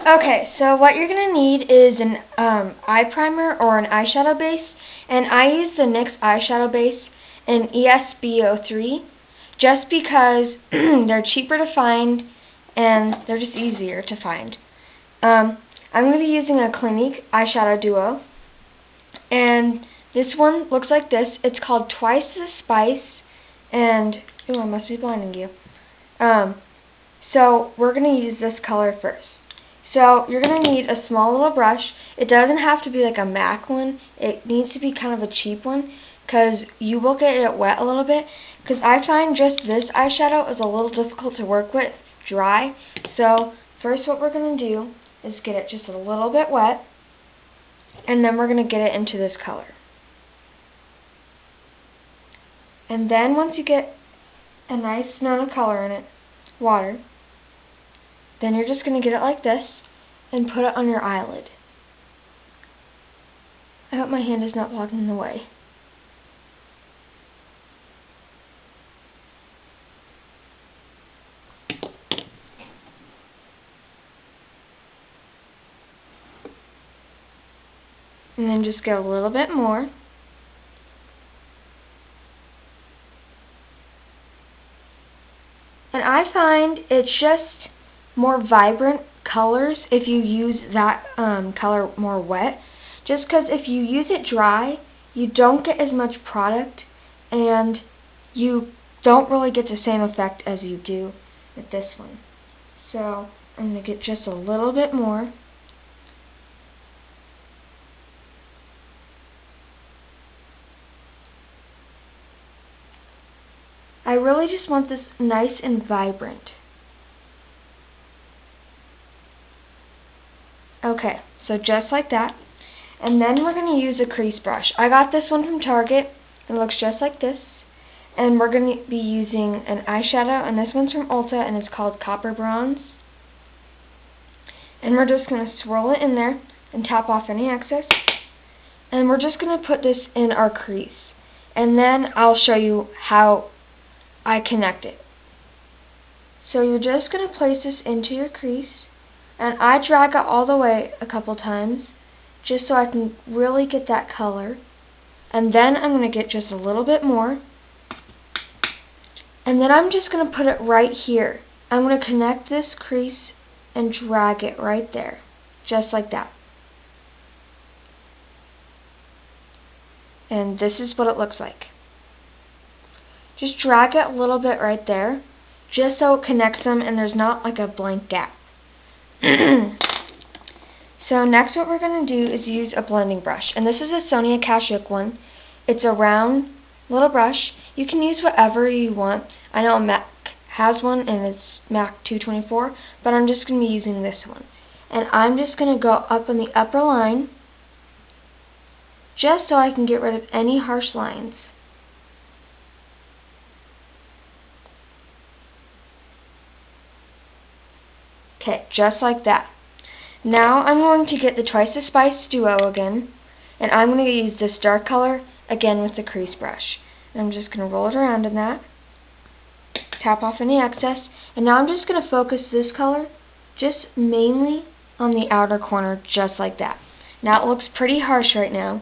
Okay, so what you're going to need is an eye primer or an eyeshadow base, and I use the NYX eyeshadow base in ESB03 just because they're cheaper to find and they're just easier to find. I'm going to be using a Clinique eyeshadow duo, and this one looks like this. It's called Twice the Spice, and ooh, I must be blinding you. So we're going to use this color first. So you're going to need a small little brush. It doesn't have to be like a MAC one. It needs to be kind of a cheap one because you will get it wet a little bit. Because I find just this eyeshadow is a little difficult to work with dry. So first what we're going to do is get it just a little bit wet, and then we're going to get it into this color. And then once you get a nice amount of color in it, water, then you're just going to get it like this and put it on your eyelid. I hope my hand is not blocking in the way. And then just get a little bit more. And I find it's just more vibrant colors if you use that color more wet. Just because if you use it dry, you don't get as much product and you don't really get the same effect as you do with this one. So I'm going to get just a little bit more. I really just want this nice and vibrant. Okay, so just like that. And then we're going to use a crease brush. I got this one from Target. It looks just like this. And we're going to be using an eyeshadow, and this one's from Ulta, and it's called Copper Bronze. And we're just going to swirl it in there and tap off any excess. And we're just going to put this in our crease. And then I'll show you how I connect it. So you're just going to place this into your crease, and I drag it all the way a couple times just so I can really get that color. And then I'm going to get just a little bit more, and then I'm just going to put it right here. I'm going to connect this crease and drag it right there, just like that. And this is what it looks like. Just drag it a little bit right there, just so it connects them and there's not like a blank gap. So next what we're going to do is use a blending brush. And this is a Sonia Kashuk one. It's a round little brush. You can use whatever you want. I know MAC has one and it's MAC 224, but I'm just going to be using this one. And I'm just going to go up on the upper line just so I can get rid of any harsh lines. Okay, just like that. Now I'm going to get the Twice the Spice duo again, and I'm going to use this dark color again with the crease brush. And I'm just going to roll it around in that, tap off any excess, and now I'm just going to focus this color just mainly on the outer corner, just like that. Now it looks pretty harsh right now,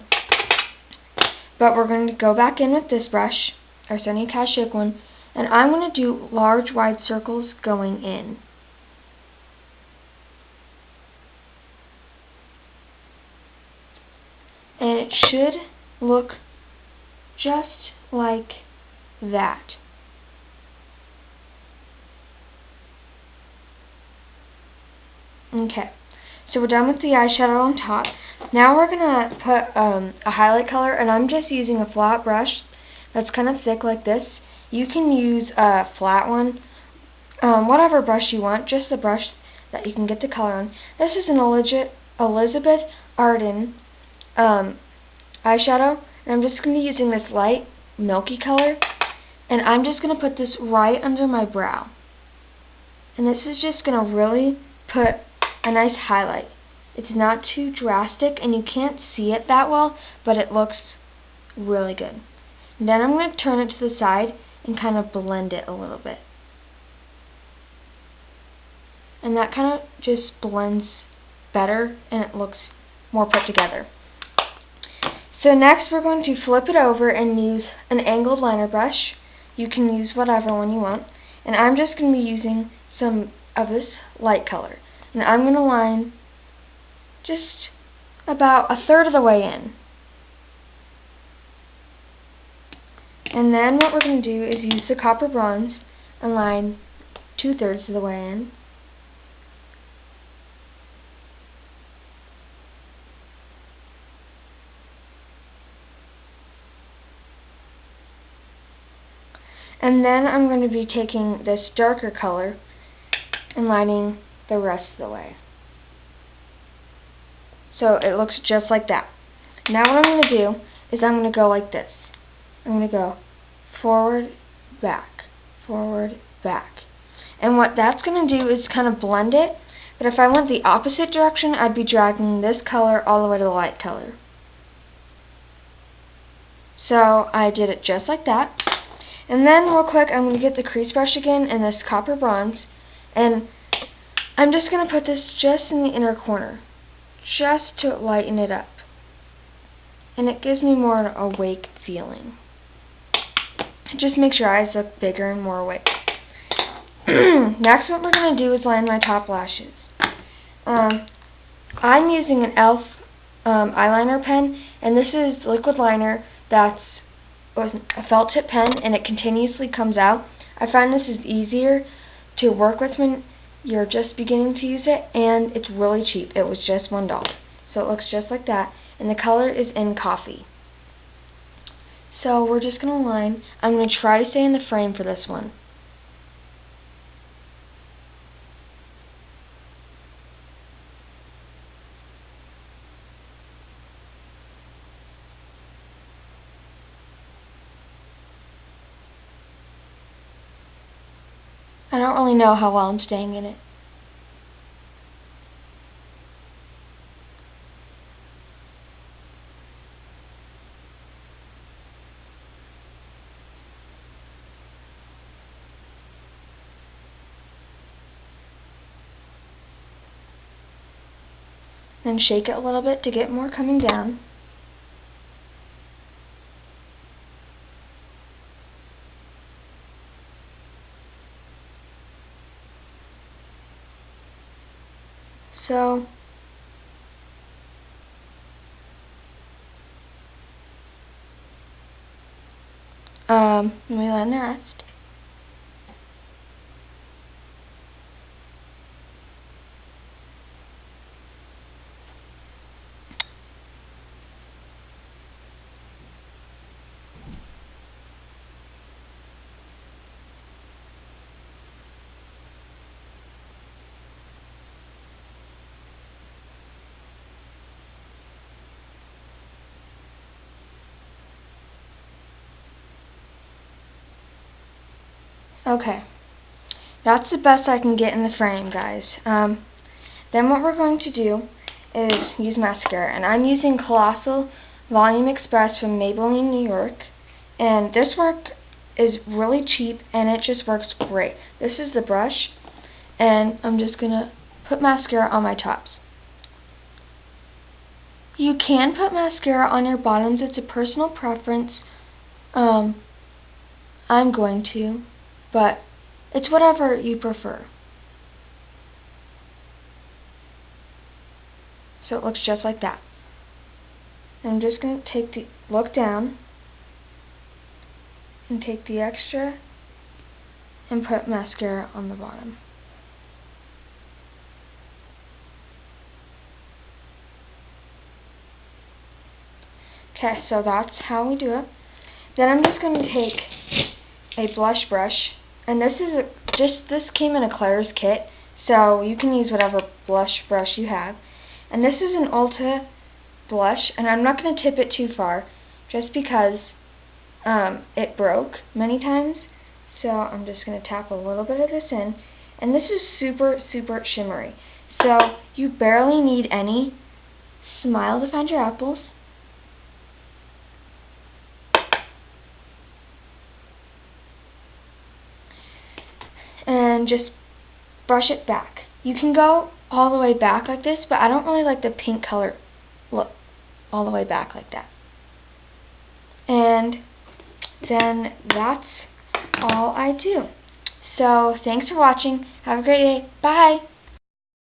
but we're going to go back in with this brush, our Sonia Kashuk one, and I'm going to do large wide circles going in. And it should look just like that. Okay, so we're done with the eyeshadow on top. Now we're going to put a highlight color, and I'm just using a flat brush that's kind of thick like this. You can use a flat one, whatever brush you want, just the brush that you can get the color on. This is an Elizabeth Arden eyeshadow, and I'm just going to be using this light milky color, and I'm just going to put this right under my brow. And this is just going to really put a nice highlight. It's not too drastic, and you can't see it that well, but it looks really good. And then I'm going to turn it to the side and kind of blend it a little bit. And that kind of just blends better and it looks more put together. So next we're going to flip it over and use an angled liner brush. You can use whatever one you want. And I'm just going to be using some of this light color. And I'm going to line just about a third of the way in. And then what we're going to do is use the copper bronze and line 2/3 of the way in. And then I'm going to be taking this darker color and lining the rest of the way. So it looks just like that. Now what I'm going to do is I'm going to go like this. I'm going to go forward, back, forward, back. And what that's going to do is kind of blend it. But if I went the opposite direction, I'd be dragging this color all the way to the light color. So I did it just like that. And then real quick, I'm going to get the crease brush again and this copper bronze. And I'm just going to put this just in the inner corner, just to lighten it up. And it gives me more an awake feeling. It just makes your eyes look bigger and more awake. Next, what we're going to do is line my top lashes. I'm using an e.l.f. eyeliner pen, and this is liquid liner that's a felt tip pen, and it continuously comes out. I find this is easier to work with when you're just beginning to use it, and it's really cheap. It was just $1. So it looks just like that, and the color is in coffee. So we're just going to line. I'm going to try to stay in the frame for this one. I don't really know how well I'm staying in it. Then shake it a little bit to get more coming down. So let me line the rest. Okay, that's the best I can get in the frame, guys. Then what we're going to do is use mascara, and I'm using Colossal Volume Express from Maybelline, New York, and this work is really cheap, and it just works great. This is the brush, and I'm just going to put mascara on my tops. You can put mascara on your bottoms. It's a personal preference. I'm going to. But it's whatever you prefer. So it looks just like that. I'm just going to look down and take the extra and put mascara on the bottom. Okay, so that's how we do it. Then I'm just going to take a blush brush. And this is this came in a Claire's kit, so you can use whatever blush brush you have. And this is an Ulta blush, and I'm not going to tip it too far, just because it broke many times. So I'm just going to tap a little bit of this in, and this is super, super shimmery. So you barely need any. Smile to find your apples. And just brush it back. You can go all the way back like this, but I don't really like the pink color look all the way back like that. And then that's all I do. So thanks for watching. Have a great day. Bye.